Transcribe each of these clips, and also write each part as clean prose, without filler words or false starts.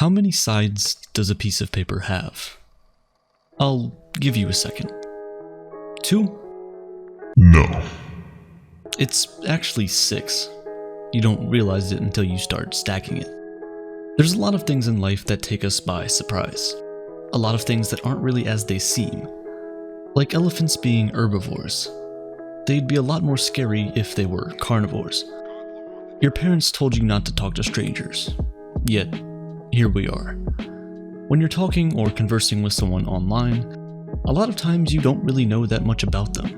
How many sides does a piece of paper have? I'll give you a second. 2? No. It's actually 6. You don't realize it until you start stacking it. There's a lot of things in life that take us by surprise. A lot of things that aren't really as they seem. Like elephants being herbivores. They'd be a lot more scary if they were carnivores. Your parents told you not to talk to strangers. Yet, here we are. When you're talking or conversing with someone online, a lot of times you don't really know that much about them.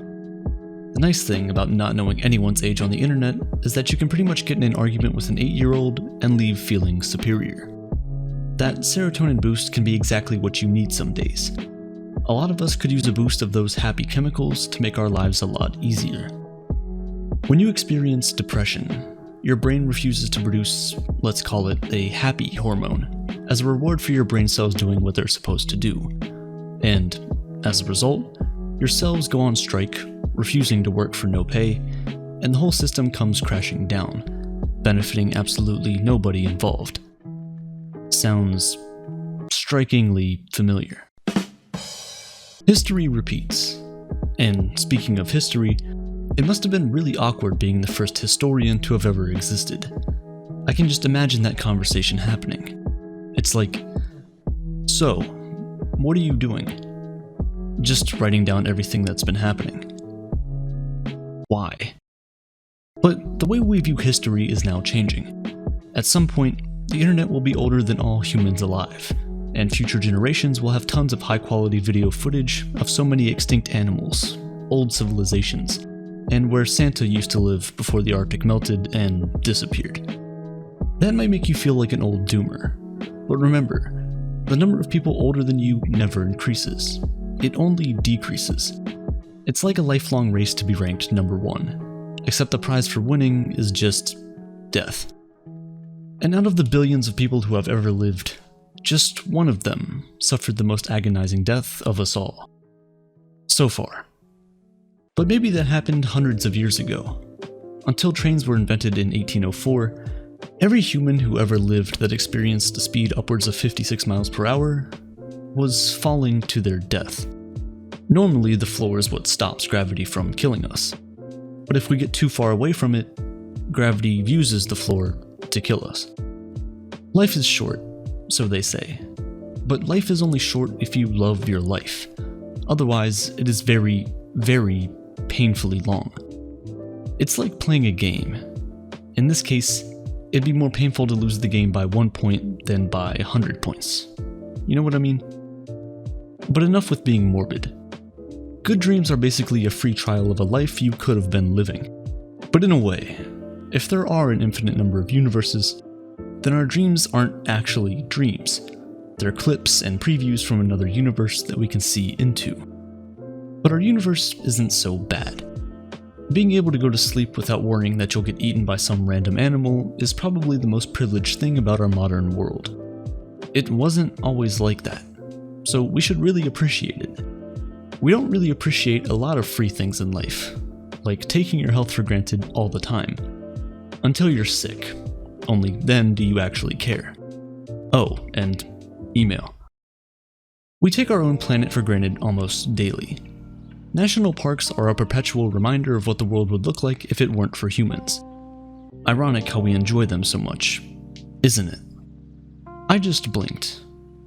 The nice thing about not knowing anyone's age on the internet is that you can pretty much get in an argument with an 8-year-old and leave feeling superior. That serotonin boost can be exactly what you need some days. A lot of us could use a boost of those happy chemicals to make our lives a lot easier. When you experience depression, your brain refuses to produce, let's call it, a happy hormone, as a reward for your brain cells doing what they're supposed to do. And, as a result, your cells go on strike, refusing to work for no pay, and the whole system comes crashing down, benefiting absolutely nobody involved. Sounds strikingly familiar. History repeats. And speaking of history, it must have been really awkward being the first historian to have ever existed. I can just imagine that conversation happening. It's like, so, what are you doing? Just writing down everything that's been happening. Why? But the way we view history is now changing. At some point, the internet will be older than all humans alive, and future generations will have tons of high-quality video footage of so many extinct animals, old civilizations, and where Santa used to live before the Arctic melted and disappeared. That might make you feel like an old doomer, but remember, the number of people older than you never increases. It only decreases. It's like a lifelong race to be ranked number 1, except the prize for winning is just death. And out of the billions of people who have ever lived, just one of them suffered the most agonizing death of us all. So far. But maybe that happened hundreds of years ago. Until trains were invented in 1804, every human who ever lived that experienced a speed upwards of 56 miles per hour was falling to their death. Normally, the floor is what stops gravity from killing us. But if we get too far away from it, gravity uses the floor to kill us. Life is short, so they say. But life is only short if you love your life. Otherwise, it is very, very painfully long. It's like playing a game. In this case, it'd be more painful to lose the game by 1 point than by 100 points. You know what I mean? But enough with being morbid. Good dreams are basically a free trial of a life you could have been living. But in a way, if there are an infinite number of universes, then our dreams aren't actually dreams. They're clips and previews from another universe that we can see into. But our universe isn't so bad. Being able to go to sleep without worrying that you'll get eaten by some random animal is probably the most privileged thing about our modern world. It wasn't always like that, so we should really appreciate it. We don't really appreciate a lot of free things in life, like taking your health for granted all the time. Until you're sick. Only then do you actually care. Oh, and email. We take our own planet for granted almost daily. National parks are a perpetual reminder of what the world would look like if it weren't for humans. Ironic how we enjoy them so much, isn't it? I just blinked,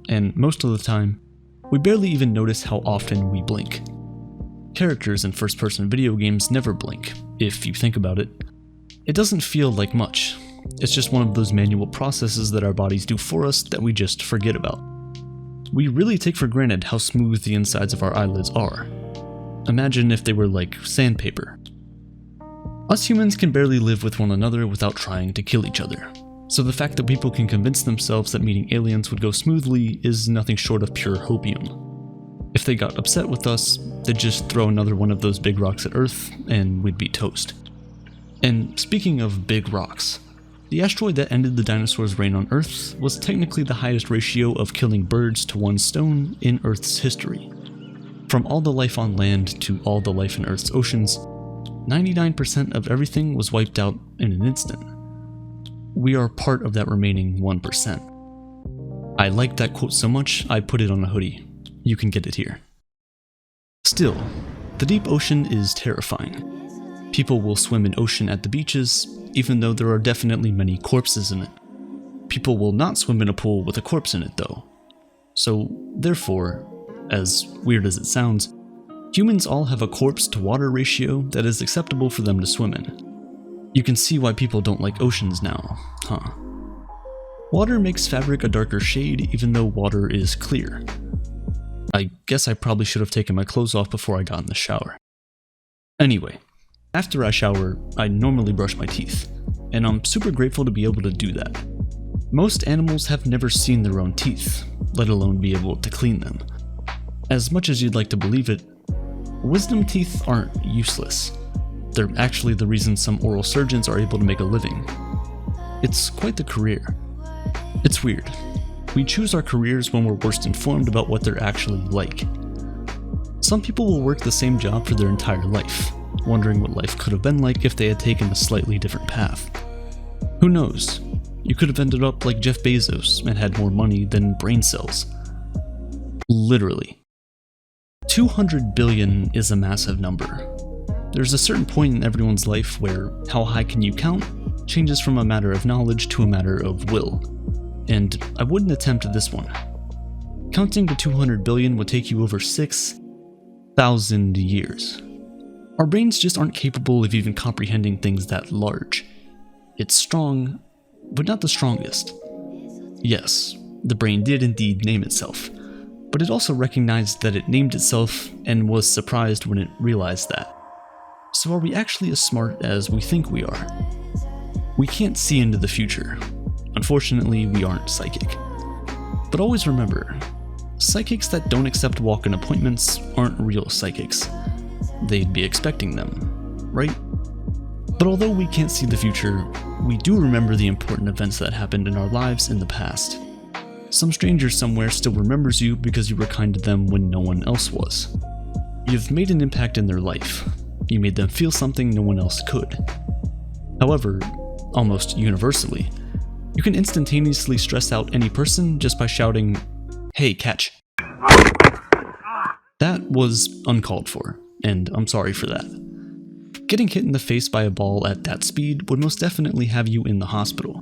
and most of the time, we barely even notice how often we blink. Characters in first-person video games never blink, if you think about it. It doesn't feel like much. It's just one of those manual processes that our bodies do for us that we just forget about. We really take for granted how smooth the insides of our eyelids are. Imagine if they were like sandpaper. Us humans can barely live with one another without trying to kill each other. So the fact that people can convince themselves that meeting aliens would go smoothly is nothing short of pure hopium. If they got upset with us, they'd just throw another one of those big rocks at Earth and we'd be toast. And speaking of big rocks, the asteroid that ended the dinosaurs' reign on Earth was technically the highest ratio of killing birds to one stone in Earth's history. From all the life on land to all the life in Earth's oceans, 99% of everything was wiped out in an instant. We are part of that remaining 1%. I liked that quote so much, I put it on a hoodie. You can get it here. Still, the deep ocean is terrifying. People will swim in ocean at the beaches, even though there are definitely many corpses in it. People will not swim in a pool with a corpse in it though. So, therefore, as weird as it sounds, humans all have a corpse to water ratio that is acceptable for them to swim in. You can see why people don't like oceans now, huh? Water makes fabric a darker shade even though water is clear. I guess I probably should have taken my clothes off before I got in the shower. Anyway, after I shower, I normally brush my teeth, and I'm super grateful to be able to do that. Most animals have never seen their own teeth, let alone be able to clean them. As much as you'd like to believe it, wisdom teeth aren't useless. They're actually the reason some oral surgeons are able to make a living. It's quite the career. It's weird. We choose our careers when we're worst informed about what they're actually like. Some people will work the same job for their entire life, wondering what life could have been like if they had taken a slightly different path. Who knows? You could have ended up like Jeff Bezos and had more money than brain cells. Literally. 200 billion is a massive number. There's a certain point in everyone's life where how high can you count changes from a matter of knowledge to a matter of will. And I wouldn't attempt this one. Counting to 200 billion would take you over 6,000 years. Our brains just aren't capable of even comprehending things that large. It's strong, but not the strongest. Yes, the brain did indeed name itself, but it also recognized that it named itself and was surprised when it realized that. So are we actually as smart as we think we are? We can't see into the future. Unfortunately, we aren't psychic. But always remember, psychics that don't accept walk-in appointments aren't real psychics. They'd be expecting them, right? But although we can't see the future, we do remember the important events that happened in our lives in the past. Some stranger somewhere still remembers you because you were kind to them when no one else was. You've made an impact in their life. You made them feel something no one else could. However, almost universally, you can instantaneously stress out any person just by shouting, "Hey, catch." That was uncalled for, and I'm sorry for that. Getting hit in the face by a ball at that speed would most definitely have you in the hospital.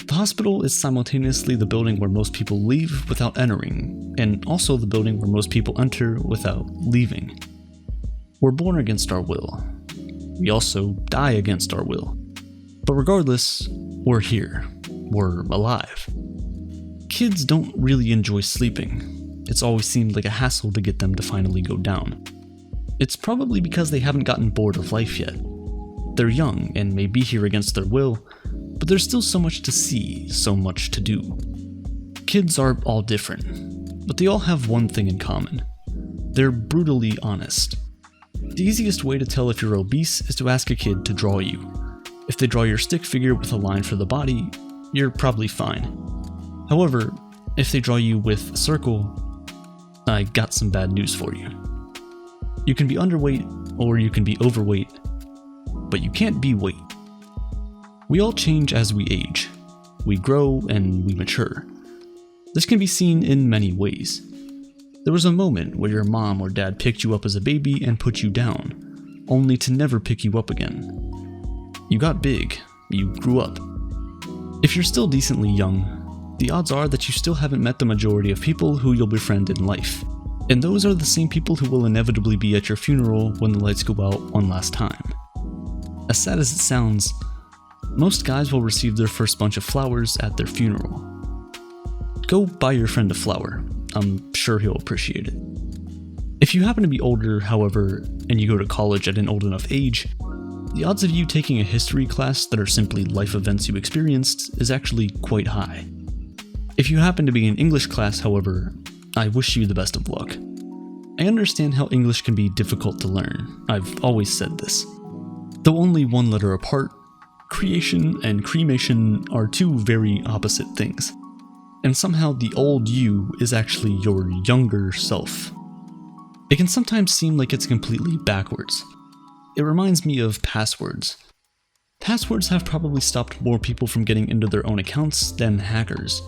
The hospital is simultaneously the building where most people leave without entering, and also the building where most people enter without leaving. We're born against our will. We also die against our will. But regardless, we're here. We're alive. Kids don't really enjoy sleeping. It's always seemed like a hassle to get them to finally go down. It's probably because they haven't gotten bored of life yet. They're young and may be here against their will, but there's still so much to see, so much to do. Kids are all different, but they all have one thing in common. They're brutally honest. The easiest way to tell if you're obese is to ask a kid to draw you. If they draw your stick figure with a line for the body, you're probably fine. However, if they draw you with a circle, I got some bad news for you. You can be underweight or you can be overweight, but you can't be weight. We all change as we age. We grow and we mature. This can be seen in many ways. There was a moment where your mom or dad picked you up as a baby and put you down, only to never pick you up again. You got big, you grew up. If you're still decently young, the odds are that you still haven't met the majority of people who you'll befriend in life. And those are the same people who will inevitably be at your funeral when the lights go out one last time. As sad as it sounds, most guys will receive their first bunch of flowers at their funeral. Go buy your friend a flower. I'm sure he'll appreciate it. If you happen to be older, however, and you go to college at an old enough age, the odds of you taking a history class that are simply life events you experienced is actually quite high. If you happen to be in English class, however, I wish you the best of luck. I understand how English can be difficult to learn. I've always said this. Though only one letter apart, creation and cremation are two very opposite things. And somehow the old you is actually your younger self. It can sometimes seem like it's completely backwards. It reminds me of passwords. Passwords have probably stopped more people from getting into their own accounts than hackers.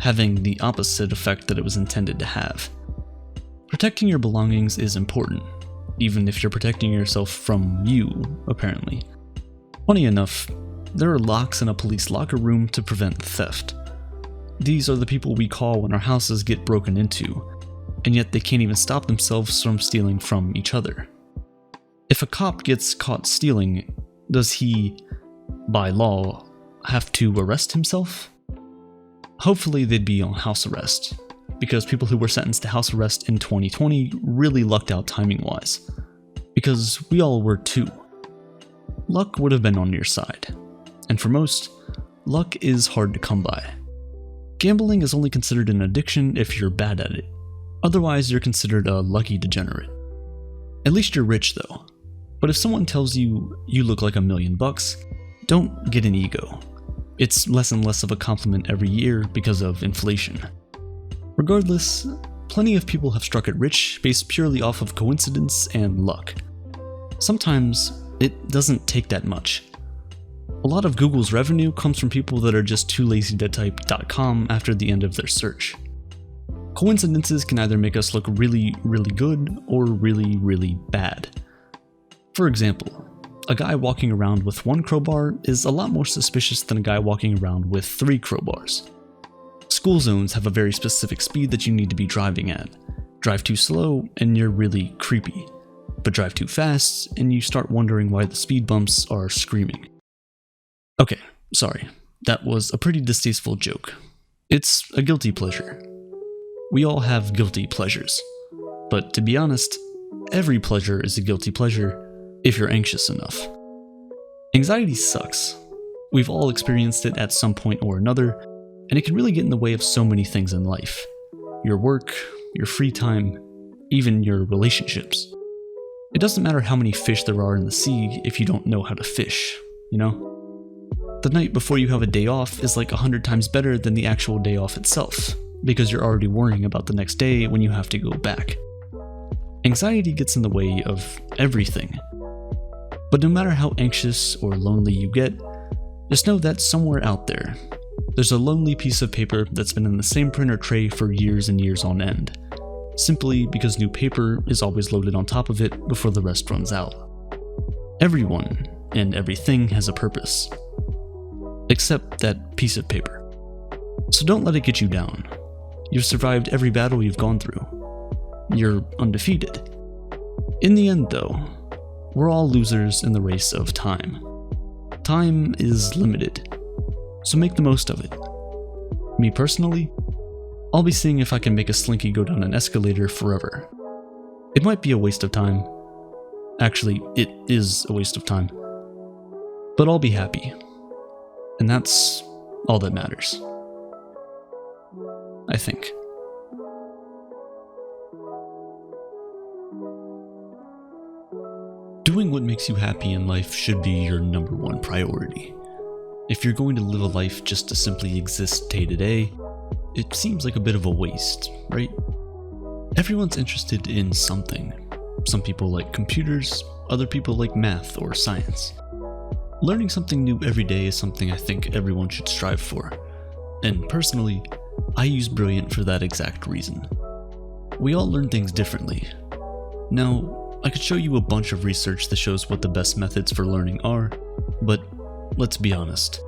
having the opposite effect that it was intended to have. Protecting your belongings is important, even if you're protecting yourself from you, apparently. Funny enough, there are locks in a police locker room to prevent theft. These are the people we call when our houses get broken into, and yet they can't even stop themselves from stealing from each other. If a cop gets caught stealing, does he, by law, have to arrest himself? Hopefully they'd be on house arrest, because people who were sentenced to house arrest in 2020 really lucked out timing-wise, because we all were too. Luck would have been on your side, and for most, luck is hard to come by. Gambling is only considered an addiction if you're bad at it. Otherwise, you're considered a lucky degenerate. At least you're rich though. But if someone tells you you look like $1 million, don't get an ego. It's less and less of a compliment every year because of inflation. Regardless, plenty of people have struck it rich based purely off of coincidence and luck. Sometimes it doesn't take that much. A lot of Google's revenue comes from people that are just too lazy to type .com after the end of their search. Coincidences can either make us look really, really good or really, really bad. For example, a guy walking around with 1 crowbar is a lot more suspicious than a guy walking around with 3 crowbars. School zones have a very specific speed that you need to be driving at. Drive too slow and you're really creepy, but drive too fast and you start wondering why the speed bumps are screaming. Okay, sorry, that was a pretty distasteful joke. It's a guilty pleasure. We all have guilty pleasures, but to be honest, every pleasure is a guilty pleasure if you're anxious enough. Anxiety sucks. We've all experienced it at some point or another, and it can really get in the way of so many things in life. Your work, your free time, even your relationships. It doesn't matter how many fish there are in the sea if you don't know how to fish, you know? The night before you have a day off is like 100 times better than the actual day off itself, because you're already worrying about the next day when you have to go back. Anxiety gets in the way of everything. But no matter how anxious or lonely you get, just know that somewhere out there, there's a lonely piece of paper that's been in the same printer tray for years and years on end, simply because new paper is always loaded on top of it before the rest runs out. Everyone and everything has a purpose, except that piece of paper. So don't let it get you down. You've survived every battle you've gone through. You're undefeated. In the end though, we're all losers in the race of time. Time is limited, so make the most of it. Me personally, I'll be seeing if I can make a slinky go down an escalator forever. It might be a waste of time. Actually, it is a waste of time. But I'll be happy. And that's all that matters. I think. Doing what makes you happy in life should be your number one priority. If you're going to live a life just to simply exist day to day, it seems like a bit of a waste, right? Everyone's interested in something. Some people like computers, other people like math or science. Learning something new every day is something I think everyone should strive for. And personally, I use Brilliant for that exact reason. We all learn things differently. Now, I could show you a bunch of research that shows what the best methods for learning are, but let's be honest.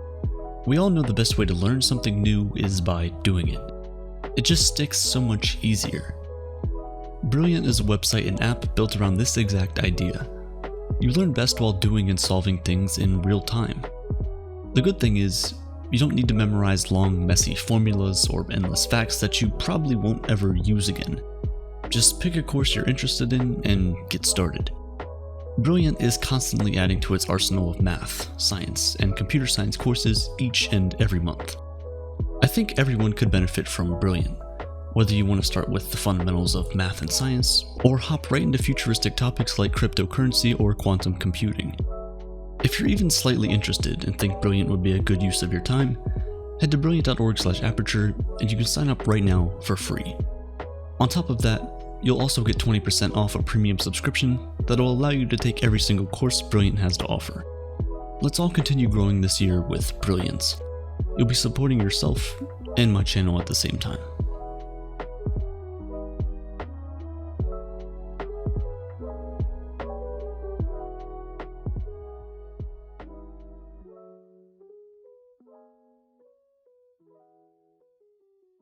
We all know the best way to learn something new is by doing it. It just sticks so much easier. Brilliant is a website and app built around this exact idea. You learn best while doing and solving things in real time. The good thing is, you don't need to memorize long, messy formulas or endless facts that you probably won't ever use again. Just pick a course you're interested in and get started. Brilliant is constantly adding to its arsenal of math, science, and computer science courses each and every month. I think everyone could benefit from Brilliant, whether you want to start with the fundamentals of math and science, or hop right into futuristic topics like cryptocurrency or quantum computing. If you're even slightly interested and think Brilliant would be a good use of your time, head to brilliant.org/aperture and you can sign up right now for free. On top of that, you'll also get 20% off a premium subscription that'll allow you to take every single course Brilliant has to offer. Let's all continue growing this year with brilliance. You'll be supporting yourself, and my channel at the same time.